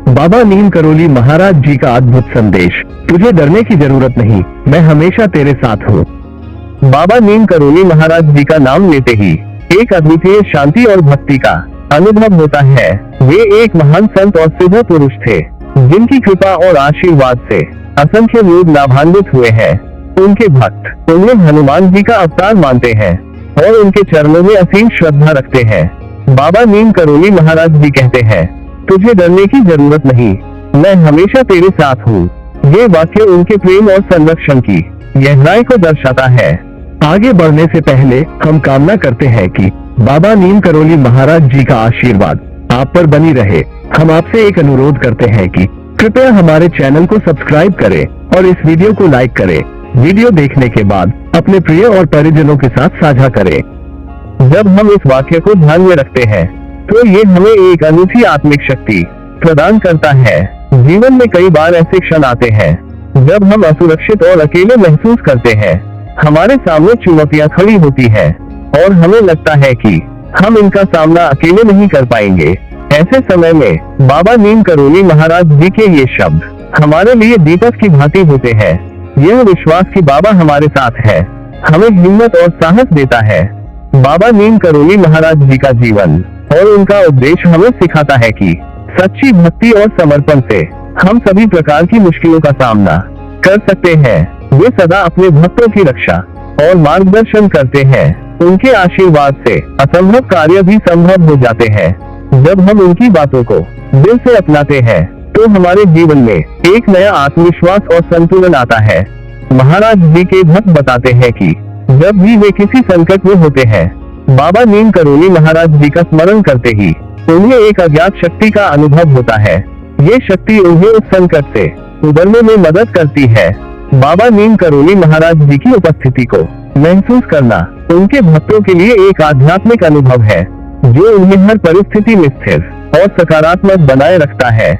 बाबा नीम करोली महाराज जी का अद्भुत संदेश। तुझे डरने की जरूरत नहीं, मैं हमेशा तेरे साथ हूँ। बाबा नीम करोली महाराज जी का नाम लेते ही एक अद्वितीय शांति और भक्ति का अनुभव होता है। वे एक महान संत और सिद्ध पुरुष थे, जिनकी कृपा और आशीर्वाद से असंख्य लोग लाभान्वित हुए हैं। उनके भक्त उन्हें हनुमान जी का अवतार मानते हैं और उनके चरणों में असीम श्रद्धा रखते हैं। बाबा नीम करोली महाराज जी कहते हैं, तुझे डरने की जरूरत नहीं, मैं हमेशा तेरे साथ हूँ। ये वाक्य उनके प्रेम और संरक्षण की गहराई को दर्शाता है। आगे बढ़ने से पहले हम कामना करते हैं कि बाबा नीम करोली महाराज जी का आशीर्वाद आप पर बनी रहे। हम आपसे एक अनुरोध करते हैं कि कृपया हमारे चैनल को सब्सक्राइब करें और इस वीडियो को लाइक करें। वीडियो देखने के बाद अपने प्रिय और परिजनों के साथ साझा करें। जब हम इस वाक्य को ध्यान में रखते हैं तो ये हमें एक अनूठी आत्मिक शक्ति प्रदान करता है। जीवन में कई बार ऐसे क्षण आते हैं जब हम असुरक्षित और अकेले महसूस करते हैं। हमारे सामने चुनौतियां खड़ी होती हैं और हमें लगता है कि हम इनका सामना अकेले नहीं कर पाएंगे। ऐसे समय में बाबा नीम करोली महाराज जी के ये शब्द हमारे लिए दीपक की भांति होते हैं। यह विश्वास कि बाबा हमारे साथ है हमें हिम्मत और साहस देता है। बाबा नीम करोली महाराज जी का जीवन और उनका उपदेश हमें सिखाता है कि सच्ची भक्ति और समर्पण से हम सभी प्रकार की मुश्किलों का सामना कर सकते हैं। वे सदा अपने भक्तों की रक्षा और मार्गदर्शन करते हैं। उनके आशीर्वाद से असंभव कार्य भी संभव हो जाते हैं। जब हम उनकी बातों को दिल से अपनाते हैं तो हमारे जीवन में एक नया आत्मविश्वास और संतुलन आता है। महाराज जी के भक्त बताते हैं कि जब भी वे किसी संकट में होते हैं, बाबा नीम करोली महाराज जी का स्मरण करते ही उन्हें एक अज्ञात शक्ति का अनुभव होता है। ये शक्ति उन्हें उस संकट से उबरने में मदद करती है। बाबा नीम करोली महाराज जी की उपस्थिति को महसूस करना उनके भक्तों के लिए एक आध्यात्मिक अनुभव है, जो उन्हें हर परिस्थिति में स्थिर और सकारात्मक बनाए रखता है।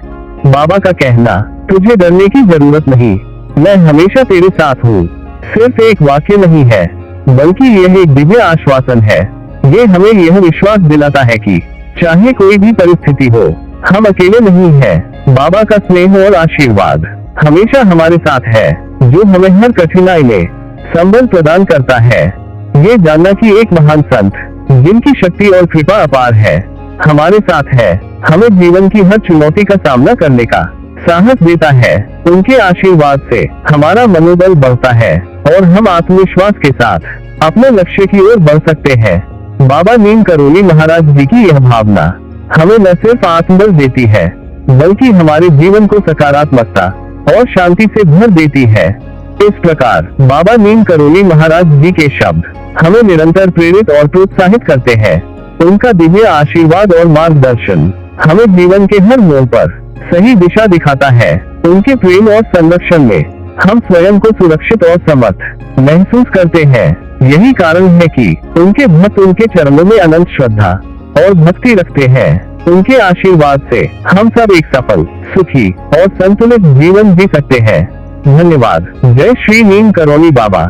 बाबा का कहना, तुझे डरने की जरूरत नहीं, मैं हमेशा तेरे साथ हूँ, सिर्फ एक वाक्य नहीं है, बल्कि यह एक दिव्य आश्वासन है। ये हमें यह विश्वास दिलाता है कि चाहे कोई भी परिस्थिति हो, हम अकेले नहीं हैं। बाबा का स्नेह और आशीर्वाद हमेशा हमारे साथ है, जो हमें हर कठिनाई में संबल प्रदान करता है। ये जानना कि एक महान संत, जिनकी शक्ति और कृपा अपार है, हमारे साथ है, हमें जीवन की हर चुनौती का सामना करने का साहस देता है। उनके आशीर्वाद से हमारा मनोबल बढ़ता है और हम आत्मविश्वास के साथ अपने लक्ष्य की ओर बढ़ सकते हैं। बाबा नीम करोली महाराज जी की यह भावना हमें न सिर्फ आत्मबल देती है, बल्कि हमारे जीवन को सकारात्मकता और शांति से भर देती है। इस प्रकार बाबा नीम करोली महाराज जी के शब्द हमें निरंतर प्रेरित और प्रोत्साहित करते हैं। उनका दिव्य आशीर्वाद और मार्गदर्शन हमें जीवन के हर मोड़ पर सही दिशा दिखाता है। उनके प्रेम और संरक्षण में हम स्वयं को सुरक्षित और समर्थ महसूस करते हैं। यही कारण है कि उनके भक्त उनके चरणों में अनंत श्रद्धा और भक्ति रखते हैं। उनके आशीर्वाद से हम सब एक सफल, सुखी और संतुलित जीवन जी सकते हैं। धन्यवाद। जय श्री नीम करोली बाबा।